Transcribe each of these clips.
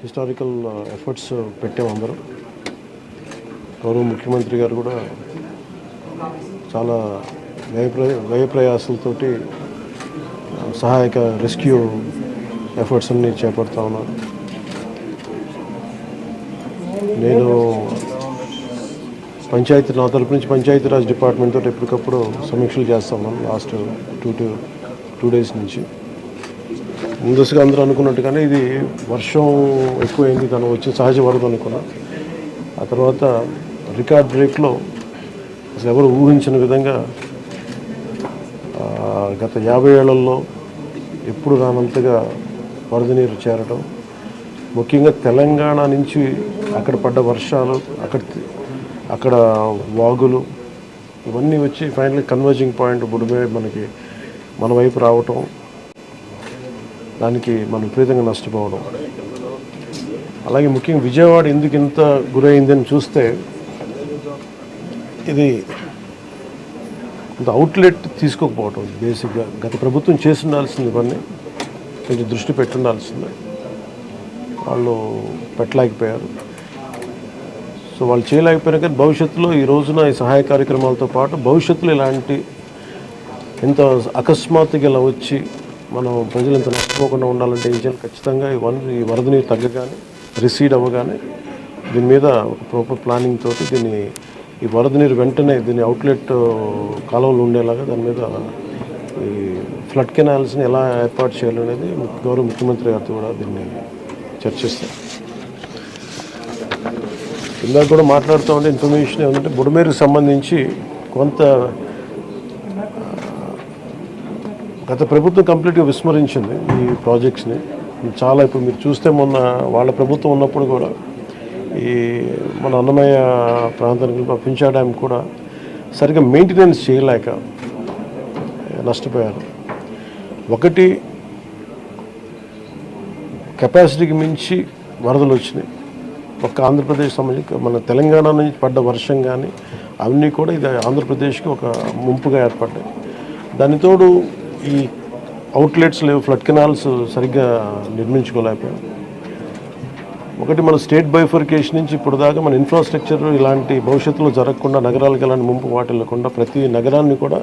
Historical efforts పెట్టాము అందరం. గౌరవ ముఖ్యమంత్రి గారు కూడా చాలా వ్యయ ప్రయాసాలతోటి సహాయక రెస్క్యూ ఎఫర్ట్స్ అన్ని చేపడతా ఉన్నారు. నేను నా తరపు నుంచి పంచాయతీరాజ్ డిపార్ట్మెంట్ తోటి ఎప్పటికప్పుడు సమీక్షలు చేస్తా ఉన్నాను లాస్ట్ టూ డేస్ నుంచి. ముందస్తుగా అందరూ అనుకున్నట్టుగానే ఇది వర్షం ఎక్కువైంది, తను వచ్చి సహజ వరద అనుకున్నా. ఆ తర్వాత రికార్డ్ బ్రేక్లో అసలు ఎవరు ఊహించిన విధంగా గత 50 ఏళ్లలో ఎప్పుడు రానంతగా వరద నీరు చేరడం, ముఖ్యంగా తెలంగాణ నుంచి అక్కడ పడ్డ వర్షాలు, అక్కడ వాగులు ఇవన్నీ వచ్చి ఫైనల్ కన్వర్జింగ్ పాయింట్ బుడిమేరు మన వైపు రావటం, దానికి మనం విపరీతంగా నష్టపోవడం. అలాగే ముఖ్యంగా విజయవాడ ఎందుకు ఇంత గురైందని చూస్తే, ఇది ఇంత అవుట్లెట్ తీసుకోకపోవటం. బేసిక్గా గత ప్రభుత్వం చేసి ఉండాల్సింది, ఇవన్నీ కొంచెం దృష్టి పెట్టుండాల్సిందే, వాళ్ళు పెట్టలేకపోయారు. సో వాళ్ళు చేయలేకపోయినా కానీ భవిష్యత్తులో ఈ రోజున ఈ సహాయ కార్యక్రమాలతో పాటు భవిష్యత్తులో ఇలాంటి ఇంత అకస్మాత్తుగా ఇలా వచ్చి మనం ప్రజలు ఇంత నష్టపోకుండా ఉండాలంటే ఏం చేయాలి? ఖచ్చితంగా ఈ వరద నీరు తగ్గగానే, రిసీడ్ అవ్వగానే దీని మీద ఒక ప్రాపర్ ప్లానింగ్ తోటి ఈ వరద నీరు వెంటనే దీని అవుట్లెట్ కాలువలు ఉండేలాగా దాని మీద ఈ ఫ్లడ్ కెనాల్స్ని ఎలా ఏర్పాటు చేయాలనేది గౌరవ ముఖ్యమంత్రి గారితో కూడా దీన్ని చర్చిస్తాం. ఇందాక కూడా మాట్లాడుతూ ఉంటే ఇన్ఫర్మేషన్ ఏమంటే బుడమేరుకు సంబంధించి కొంత గత ప్రభుత్వం కంప్లీట్గా విస్మరించింది ఈ ప్రాజెక్ట్స్ని. చాలా ఇప్పుడు మీరు చూస్తే మొన్న వాళ్ళ ప్రభుత్వం ఉన్నప్పుడు కూడా ఈ మన అన్నమయ్య ప్రాంతానికి పింఛా డ్యామ్ కూడా సరిగ్గా మెయింటెనెన్స్ చేయలేక నష్టపోయారు. ఒకటి కెపాసిటీకి మించి వరదలు వచ్చినాయి. ఒక్క ఆంధ్రప్రదేశ్ సంబంధించి మన తెలంగాణ నుంచి పడ్డ వర్షం కానీ అవన్నీ కూడా ఇది ఆంధ్రప్రదేశ్కి ఒక ముంపుగా ఏర్పడ్డాయి. దానితోడు ఈ అవుట్లెట్స్ లేవు, ఫ్లడ్ కెనాల్స్ సరిగ్గా నిర్మించుకోలేకపోయాం. ఒకటి మన స్టేట్ బైఫర్కేషన్ నుంచి ఇప్పుడు దాకా మన ఇన్ఫ్రాస్ట్రక్చర్ ఇలాంటి భవిష్యత్తులో జరగకుండా, నగరాలకు ఎలాంటి ముంపు వాటిల్లకుండా ప్రతి నగరాన్ని కూడా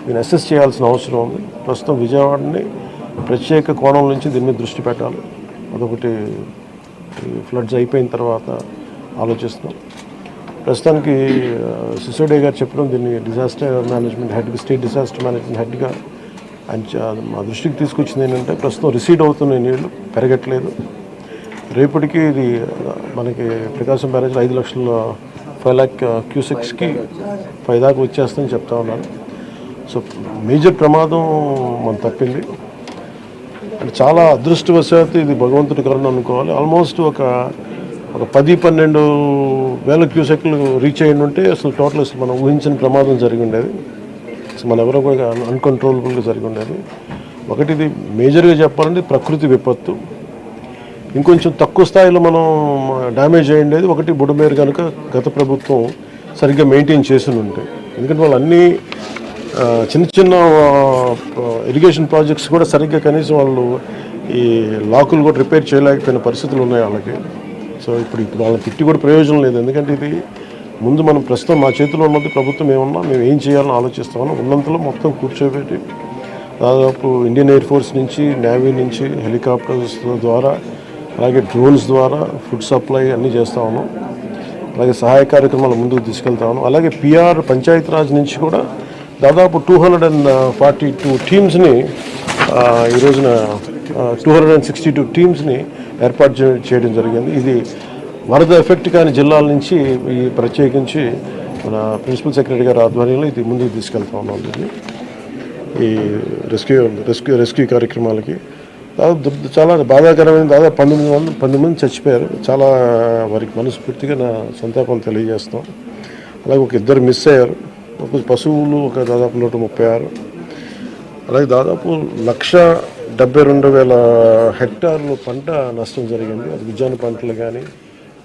దీన్ని అసెస్ చేయాల్సిన అవసరం ఉంది. ప్రస్తుతం విజయవాడని ప్రత్యేక కోణం నుంచి దీని మీద దృష్టి పెట్టాలి. అదొకటి ఫ్లడ్స్ అయిపోయిన తర్వాత ఆలోచిస్తున్నాం. ప్రస్తుతానికి సిసోడియా గారు చెప్పడం దీన్ని disaster management head, state disaster management హెడ్గా ఆయన మా దృష్టికి తీసుకొచ్చింది ఏంటంటే, ప్రస్తుతం రిసీడ్ అవుతున్న నీళ్లు పెరగట్లేదు. రేపటికి ఇది మనకి ప్రకాశం బ్యారేజ్ 5 లక్షల 5 lakh క్యూసెక్స్కి 5 దాకా వచ్చేస్తుందని చెప్తా ఉన్నాను. సో మేజర్ ప్రమాదం మనం తప్పింది. అంటే చాలా అదృష్టవశాత్తు ఇది భగవంతుడి కరుణ అనుకోవాలి. ఆల్మోస్ట్ ఒక 10-12 వేల క్యూసెక్లు రీచ్ అయ్యి ఉంటే అసలు టోటల్ మనం ఊహించిన ప్రమాదం జరిగి ఉండేది. అసలు మన ఎవరో కూడా అన్కంట్రోలబుల్గా జరిగి ఉండేది. ఒకటి ఇది మేజర్గా చెప్పాలంటే ప్రకృతి విపత్తు. ఇంకొంచెం తక్కువ స్థాయిలో మనం డ్యామేజ్ అయ్యిండేది ఒకటి బుడమేరు కనుక గత ప్రభుత్వం సరిగ్గా మెయింటైన్ చేసి ఉంటాయి. ఎందుకంటే వాళ్ళు అన్నీ చిన్న చిన్న ఇరిగేషన్ ప్రాజెక్ట్స్ కూడా సరిగ్గా కనీసం వాళ్ళు ఈ లాకులు కూడా రిపేర్ చేయలేకపోయిన పరిస్థితులు ఉన్నాయి వాళ్ళకి. సో ఇప్పుడు వాళ్ళని తిట్టి కూడా ప్రయోజనం లేదు. ఎందుకంటే ఇది ముందు మనం ప్రస్తుతం మా చేతిలో ఉన్నది ప్రభుత్వం ఏమన్నా మేము ఏం చేయాలని ఆలోచిస్తామని ఉన్నంతలో మొత్తం కూర్చోబెట్టి దాదాపు ఇండియన్ ఎయిర్ ఫోర్స్ నుంచి, నేవీ నుంచి, హెలికాప్టర్స్ ద్వారా, అలాగే డ్రోన్స్ ద్వారా ఫుడ్ సప్లై అన్నీ చేస్తూ ఉన్నాం. అలాగే సహాయ కార్యక్రమాలు ముందుకు తీసుకెళ్తా ఉన్నాం. అలాగే పిఆర్ పంచాయతీరాజ్ నుంచి కూడా దాదాపు 242 టీమ్స్ని ఈ రోజున 262 టీమ్స్ని ఏర్పాటు చేయడం జరిగింది. ఇది వరద ఎఫెక్ట్ కాని జిల్లాల నుంచి ఈ ప్రత్యేకించి మన ప్రిన్సిపల్ సెక్రటరీ గారి ఆధ్వర్యంలో ఇది ముందుకు తీసుకెళ్తా ఉన్నాం. దీన్ని ఈ రెస్క్యూ కార్యక్రమాలకి చాలా బాధాకరమైన దాదాపు 19 మంది చచ్చిపోయారు. చాలా వారికి మనస్ఫూర్తిగా నా సంతాపం తెలియజేస్తాం. అలాగే ఒక 2 మిస్ అయ్యారు. ఒక పశువులు దాదాపు 136. అలాగే దాదాపు 1,72,000 హెక్టార్లు పంట నష్టం జరిగింది. అది విజ్ఞాన పంటలు కానీ,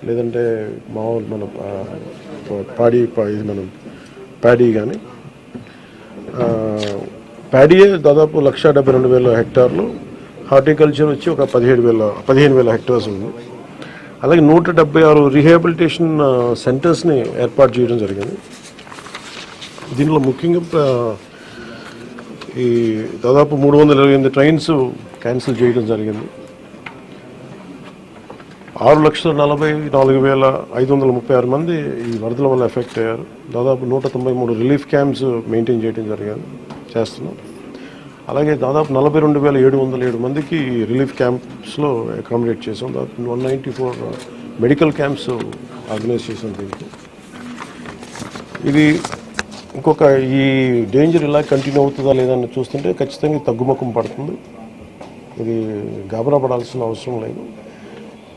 లేదంటే మామూలు మన ప్యాడీ కానీ, ప్యాడీయే దాదాపు 1,72,000 హెక్టార్లు. హార్టికల్చర్ వచ్చి ఒక 15,000 హెక్టార్స్ ఉంది. అలాగే 176 రీహాబిలిటేషన్ సెంటర్స్ని ఏర్పాటు చేయడం జరిగింది. దీనిలో ముఖ్యంగా ఈ దాదాపు 328 ట్రైన్స్ క్యాన్సిల్ చేయడం జరిగింది. 6,44,536 మంది ఈ వరదల వల్ల ఎఫెక్ట్ అయ్యారు. దాదాపు 193 రిలీఫ్ క్యాంప్స్ మెయింటైన్ చేయడం చేస్తున్నాం. అలాగే దాదాపు 42,707 మందికి రిలీఫ్ క్యాంప్స్లో అకామిడేట్ చేసాం. దాదాపు 194 మెడికల్ క్యాంప్స్ ఆర్గనైజ్ చేసాం. దీనికి ఇది ఇంకొక ఈ డేంజర్ ఇలా కంటిన్యూ అవుతుందా లేదని చూస్తుంటే ఖచ్చితంగా తగ్గుముఖం పడుతుంది. ఇది గాబరా పడాల్సిన అవసరం లేదు.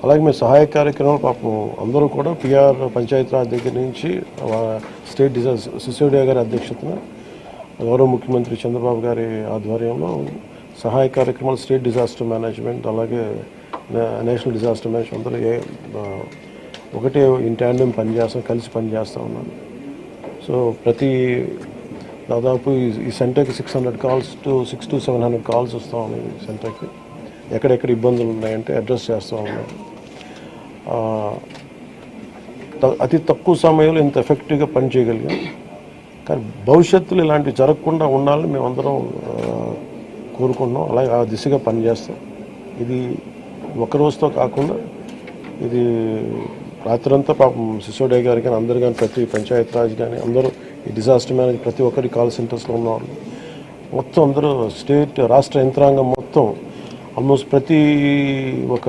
అలాగే మేము సహాయ కార్యక్రమాలు పాపం అందరూ కూడా పిఆర్ పంచాయతీరాజ్ దగ్గర నుంచి స్టేట్ సిసోడియా గారి అధ్యక్షతన గౌరవ ముఖ్యమంత్రి చంద్రబాబు గారి ఆధ్వర్యంలో సహాయ కార్యక్రమాలు స్టేట్ డిజాస్టర్ మేనేజ్మెంట్ అలాగే నేషనల్ డిజాస్టర్ మేనేజ్మెంట్ అందరూ ఒకటే ఇన్ ట్యాండెమ్ కలిసి పనిచేస్తూ ఉన్నాను. సో దాదాపు ఈ సెంటర్కి 600 to 700 కాల్స్ వస్తూ ఉన్నాయి. ఈ సెంటర్కి ఎక్కడెక్కడ ఇబ్బందులు ఉన్నాయంటే అడ్రస్ చేస్తూ ఉన్నాం. అతి తక్కువ సమయంలో ఇంత ఎఫెక్టివ్గా పనిచేయగలిగాం. కానీ భవిష్యత్తులో ఇలాంటివి జరగకుండా ఉండాలని మేమందరం కోరుకుంటున్నాం. అలాగే ఆ దిశగా పనిచేస్తాం. ఇది ఒక రోజుతో కాకుండా ఇది రాత్రంతా పాపం సిసోడియా గారి కానీ అందరు కానీ ప్రతి పంచాయతీరాజ్ కానీ అందరూ ఈ డిజాస్టర్ మేనేజ్ ప్రతి ఒక్కరి కాల్ సెంటర్స్లో ఉన్నవాళ్ళు మొత్తం అందరూ రాష్ట్ర యంత్రాంగం మొత్తం ఆల్మోస్ట్ ప్రతి ఒక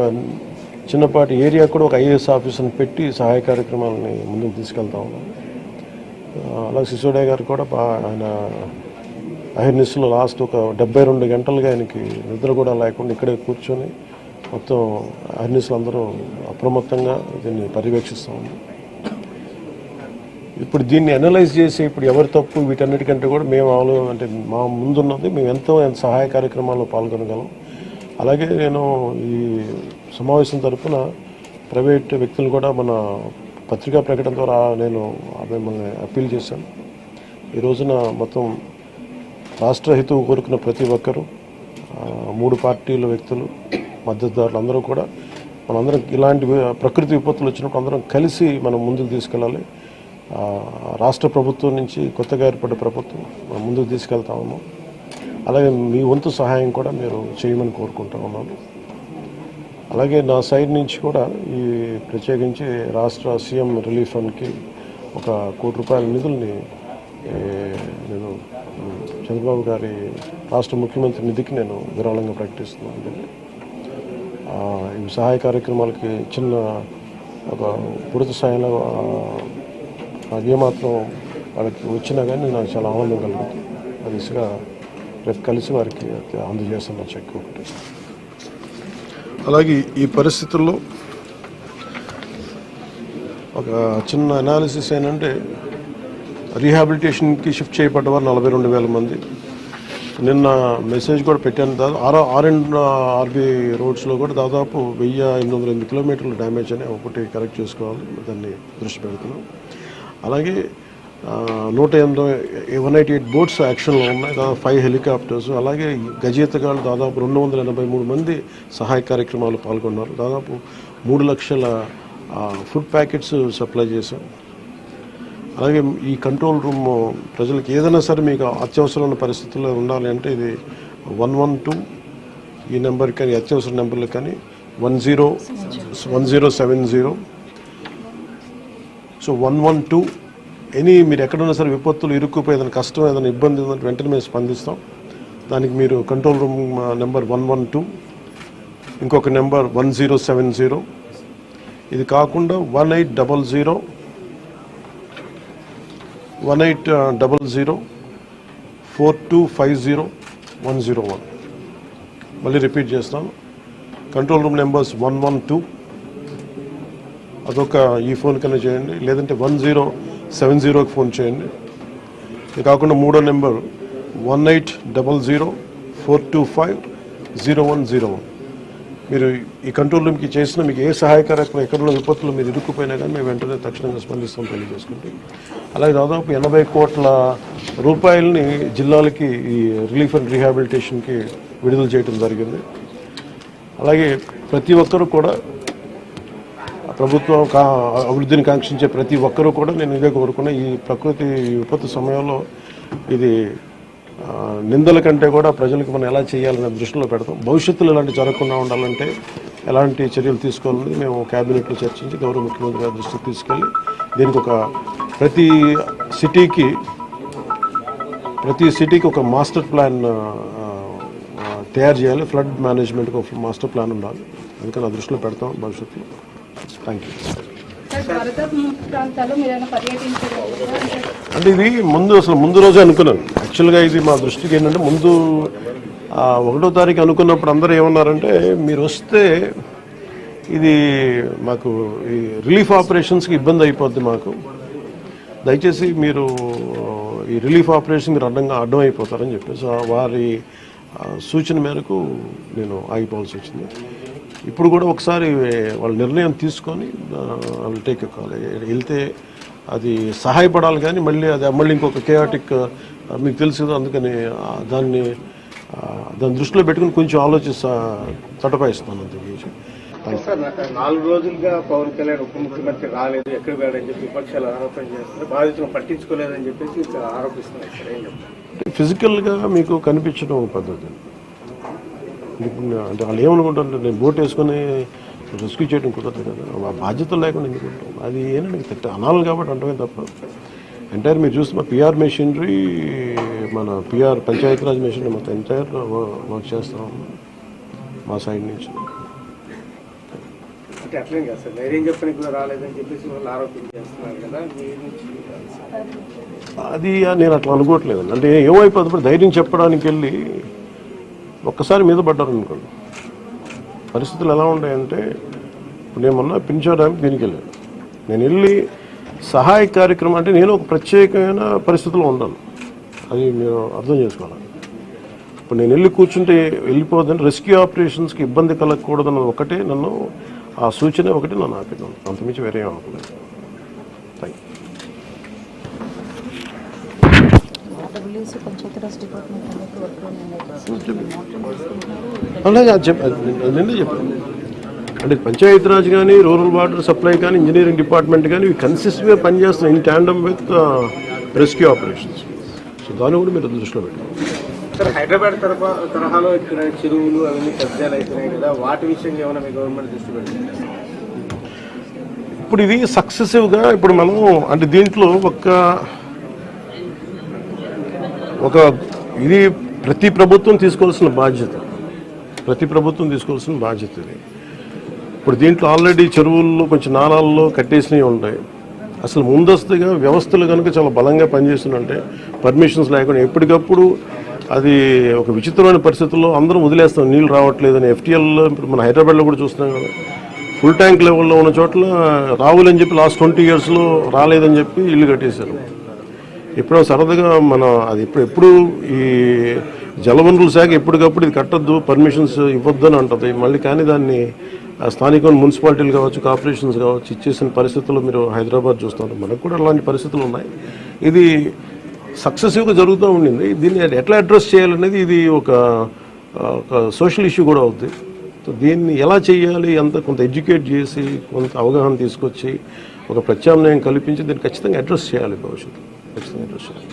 చిన్నపాటి ఏరియా కూడా ఒక ఐఏఎస్ ఆఫీసర్ని పెట్టి సహాయ కార్యక్రమాలని ముందుకు తీసుకెళ్తా ఉన్నాం. అలాగే సిసోడియా గారు కూడా ఆయన అహిర్నిస్లో లాస్ట్ ఒక 72 గంటలుగా ఆయనకి నిద్ర కూడా లేకుండా ఇక్కడే కూర్చొని మొత్తం అహిర్నిస్లు అందరూ అప్రమత్తంగా దీన్ని పర్యవేక్షిస్తూ ఉన్నాం. ఇప్పుడు దీన్ని అనలైజ్ చేసి ఇప్పుడు ఎవరి తప్పు వీటన్నిటికంటే కూడా మేము అంటే మా ముందున్నది మేము ఎంతో సహాయ కార్యక్రమాల్లో పాల్గొనగలం. అలాగే నేను ఈ సమావేశం తరఫున ప్రైవేట్ వ్యక్తులు కూడా మన పత్రికా ప్రకటన ద్వారా నేను మిమ్మల్ని అప్పీల్ చేశాను. ఈ రోజున మొత్తం రాష్ట్ర హితువు కోరుకున్న ప్రతి ఒక్కరూ 3 పార్టీల వ్యక్తులు మద్దతుదారులు అందరూ కూడా మనందరం ఇలాంటి ప్రకృతి విపత్తులు వచ్చినప్పుడు అందరం కలిసి మనం ముందుకు తీసుకెళ్ళాలి. రాష్ట్ర ప్రభుత్వం నుంచి కొత్తగా ఏర్పడ్డ ప్రభుత్వం మనం ముందుకు తీసుకెళ్తా ఉన్నాం. అలాగే మీ వంతు సహాయం కూడా మీరు చేయమని కోరుకుంటా ఉన్నాను. అలాగే నా సైడ్ నుంచి కూడా ఈ ప్రత్యేకించి రాష్ట్ర సీఎం రిలీఫ్ ఫండ్కి 1 కోటి రూపాయల నిధుల్ని నేను చంద్రబాబు గారి రాష్ట్ర ముఖ్యమంత్రి నిధికి నేను విరాళంగా ప్రకటిస్తున్నాను. ఈ సహాయ కార్యక్రమాలకి చిన్న ఒక పూర్తి స్థాయిలో ఏమాత్రం వాళ్ళకి వచ్చినా కానీ నాకు చాలా ఆనందం కలుగుతుంది. ఆ దిశగా రేపు కలిసి వారికి అందజేస్తున్న చెక్ ఒకటి. అలాగే ఈ పరిస్థితుల్లో ఒక చిన్న అనాలిసిస్ ఏంటంటే రీహాబిలిటేషన్కి షిఫ్ట్ చేయబడ్డవారు 42,000 మంది. నిన్న మెసేజ్ కూడా పెట్టాను. ఆర్బీ రోడ్స్లో కూడా దాదాపు 1,808 కిలోమీటర్లు డ్యామేజ్ అని ఒకటి కరెక్ట్ చేసుకోవాలి, దాన్ని దృష్టి పెడుతున్నాం. అలాగే 188 బోట్స్ యాక్షన్లో ఉన్నాయి, దాదాపు 5 హెలికాప్టర్స్. అలాగే గజేతగాళ్ళు దాదాపు 283 మంది సహాయ కార్యక్రమాలు పాల్గొన్నారు. దాదాపు 3 లక్షల ఫుడ్ ప్యాకెట్స్ సప్లై చేశాం. అలాగే ఈ కంట్రోల్ రూమ్ ప్రజలకు ఏదైనా సరే మీకు అత్యవసరమైన పరిస్థితుల్లో ఉండాలి అంటే ఇది 112 ఈ నెంబర్ కానీ అత్యవసర నెంబర్లు కానీ 1070. సో 112 మీరు ఎక్కడున్నా సరే విపత్తులు ఇరుక్కుపోయి ఏదైనా కష్టం ఏదైనా ఇబ్బంది ఉందంటే వెంటనే మేము స్పందిస్తాం. దానికి మీరు కంట్రోల్ రూమ్ నెంబర్ 112, ఇంకొక నెంబర్ 1070. ఇది కాకుండా 1800 4250 101. మళ్ళీ రిపీట్ చేస్తాను. కంట్రోల్ రూమ్ నెంబర్స్ 112 అదొక ఈ ఫోన్ కన్నా చేయండి, లేదంటే 1070కి ఫోన్ చేయండి. ఇది కాకుండా మూడో నెంబర్ 1800 425 0101. మీరు ఈ కంట్రోల్ రూమ్కి చేసిన మీకు ఏ సహాయ కార్యక్రమం ఎక్కడున్న విపత్తులు మీరు ఇరుక్కుపోయినా కానీ మేము వెంటనే తక్షణంగా స్పందిస్తాం తెలియజేసుకుంటాం. అలాగే దాదాపు 80 కోట్ల రూపాయలని జిల్లాలకి ఈ రిలీఫ్ అండ్ రీహాబిలిటేషన్కి విడుదల చేయడం జరిగింది. అలాగే ప్రతి ఒక్కరూ కూడా ప్రభుత్వం అభివృద్ధిని కాంక్షించే ప్రతి ఒక్కరూ కూడా నేను ఇదే కోరుకున్నా. ఈ ప్రకృతి విపత్తు సమయంలో ఇది నిందల కంటే కూడా ప్రజలకు మనం ఎలా చేయాలనే దృష్టిలో పెడతాం. భవిష్యత్తులో ఇలాంటి జరగకుండా ఉండాలంటే ఎలాంటి చర్యలు తీసుకోవాలని మేము క్యాబినెట్లో చర్చించి గౌరవ ముఖ్యమంత్రి గారి దృష్టికి తీసుకెళ్ళి దీనికి ఒక ప్రతి సిటీకి ఒక మాస్టర్ ప్లాన్ తయారు చేయాలి. ఫ్లడ్ మేనేజ్మెంట్కి ఒక మాస్టర్ ప్లాన్ ఉండాలి. అందుకని ఆ దృష్టిలో పెడతాం భవిష్యత్తులో. Thank you. అంటే ఇది ముందు రోజే అనుకున్నాను. యాక్చువల్గా ఇది మా దృష్టికి ఏంటంటే ముందు 1వ తారీఖు అనుకున్నప్పుడు అందరూ ఏమన్నారంటే మీరు వస్తే ఇది మాకు ఈ రిలీఫ్ ఆపరేషన్స్కి ఇబ్బంది అయిపోద్ది, మాకు దయచేసి మీరు ఈ రిలీఫ్ ఆపరేషన్ మీరు అడ్డం అయిపోతారని చెప్పేసి వారి సూచన మేరకు నేను ఆగిపోవాల్సి వచ్చింది. ఇప్పుడు కూడా ఒకసారి వాళ్ళ నిర్ణయం తీసుకొని వాళ్ళు టేక్ కాల్ వెళ్తే అది సహాయపడాలి, కానీ మళ్ళీ ఇంకొక కేయాటిక్ మీకు తెలుసు. అందుకని దాన్ని దృష్టిలో పెట్టుకుని కొంచెం తటపాయిస్తున్నాను అంతే. సార్ 4 రోజులుగా పవన్ కళ్యాణ్ ఉప ముఖ్యమంత్రి రాలేదు, ఎక్కడ వెళ్ళని చెప్పి విపక్షాలు ఆరోపణ చేస్తున్నారు. బాధితులను పట్టించుకోలేదని చెప్పేసి ఆరోపిస్తున్నారు. సార్ ఏం చెప్తారు? ఫిజికల్గా మీకు కనిపించడం పద్ధతి అంటే వాళ్ళు ఏమనుకుంటారంటే నేను బోట్ వేసుకొని రెస్క్యూ చేయడం కుదరదు కదా, ఆ బాధ్యతలు లేకుండా ఎందుకు ఉంటాం. అది ఏంటంటే అనాలి కాబట్టి అంటమే తప్ప ఎంటైర్ మీరు చూస్తే మా పిఆర్ మెషినరీ, మన పిఆర్ పంచాయతీరాజ్ మెషినరీ మొత్తం ఎంటైర్ వర్క్ చేస్తాం మా సైడ్ నుంచి. అంటే అట్లేం కాదు సార్, ధైర్యం చెప్పడానికి కూడా రాలేదని చెప్పేసి వాళ్ళు ఆరోపణ చేస్తున్నారు కదా, అది నేను అట్లా అనుకోవట్లేదండి. అంటే ఏమైపోతుంది, ధైర్యం చెప్పడానికి వెళ్ళి ఒక్కసారి మీద పడ్డారు అనుకోండి. పరిస్థితులు ఎలా ఉంటాయంటే ఇప్పుడు నేను మొన్న పింఛా డ్యామ్ దీనికి వెళ్ళాను. నేను వెళ్ళి సహాయ కార్యక్రమం అంటే నేను ఒక ప్రత్యేకమైన పరిస్థితిలో ఉన్నాను, అది మీరు అర్థం చేసుకోవాలి. ఇప్పుడు నేను వెళ్ళి కూర్చుంటే వెళ్ళిపోదని రెస్క్యూ ఆపరేషన్స్కి ఇబ్బంది కలగకూడదన్నది ఒకటే నన్ను, ఆ సూచన ఒకటి నన్ను ఆపినాను, అంతమించి వేరే అనుకోలేదు. Thank you. అలాగే నిన్నే చెప్పాను అంటే పంచాయతీరాజ్ కానీ, రూరల్ వాటర్ సప్లై కానీ, ఇంజనీరింగ్ డిపార్ట్మెంట్ కానీ ఇవి కన్సిస్టెంట్గా పనిచేస్తున్నాయి in tandem with rescue operations. So దాన్ని కూడా మీరు దృష్టిలో పెట్టారు. సార్ హైదరాబాద్ తరహాలో ఇక్కడ చెరువులు అవన్నీ కబ్జాలు అవుతున్నాయి కదా, వాటి విషయంగా ఏమైనా మీ గవర్నమెంట్ దృష్టి పెట్టింది? ఇప్పుడు ఇది సక్సెసివ్గా ఇప్పుడు మనం అంటే దీంట్లో ఒక ఇది ప్రతి ప్రభుత్వం తీసుకోవాల్సిన బాధ్యత ఇది. ఇప్పుడు దీంట్లో ఆల్రెడీ చెరువుల్లో కొంచెం నాలాల్లో కట్టేసినవి ఉంటాయి. అసలు ముందస్తుగా వ్యవస్థలు కనుక చాలా బలంగా పనిచేస్తుందంటే పర్మిషన్స్ లేకుండా ఎప్పటికప్పుడు అది ఒక విచిత్రమైన పరిస్థితుల్లో అందరం వదిలేస్తాం, నీళ్ళు రావట్లేదని. ఎఫ్టీఎల్లో ఇప్పుడు మన హైదరాబాద్లో కూడా చూస్తున్నాం కదా, ఫుల్ ట్యాంక్ లెవెల్లో ఉన్న చోట్ల రావులని చెప్పి లాస్ట్ 20 yearsలో రాలేదని చెప్పి ఇల్లు కట్టేశారు. ఎప్పుడో సరదాగా అది ఎప్పుడు ఈ జలవనరుల శాఖ ఎప్పటికప్పుడు ఇది కట్టద్దు, పర్మిషన్స్ ఇవ్వద్దని అంటుంది మళ్ళీ. కానీ దాన్ని స్థానిక మున్సిపాలిటీలు కావచ్చు, కార్పొరేషన్స్ కావచ్చు ఇచ్చేసిన పరిస్థితుల్లో మీరు హైదరాబాద్ చూస్తున్నారు. మనకు కూడా అలాంటి పరిస్థితులు ఉన్నాయి. ఇది సక్సెసివ్గా జరుగుతూ ఉండింది. దీన్ని ఎట్లా అడ్రస్ చేయాలనేది ఇది ఒక సోషల్ ఇష్యూ కూడా అవుతుంది. సో దీన్ని ఎలా చేయాలి కొంత ఎడ్యుకేట్ చేసి, కొంత అవగాహన తీసుకొచ్చి, ఒక ప్రత్యామ్నాయం కల్పించి దీన్ని ఖచ్చితంగా అడ్రస్ చేయాలి, భవిష్యత్తులో ఖచ్చితంగా అడ్రస్ చేయాలి.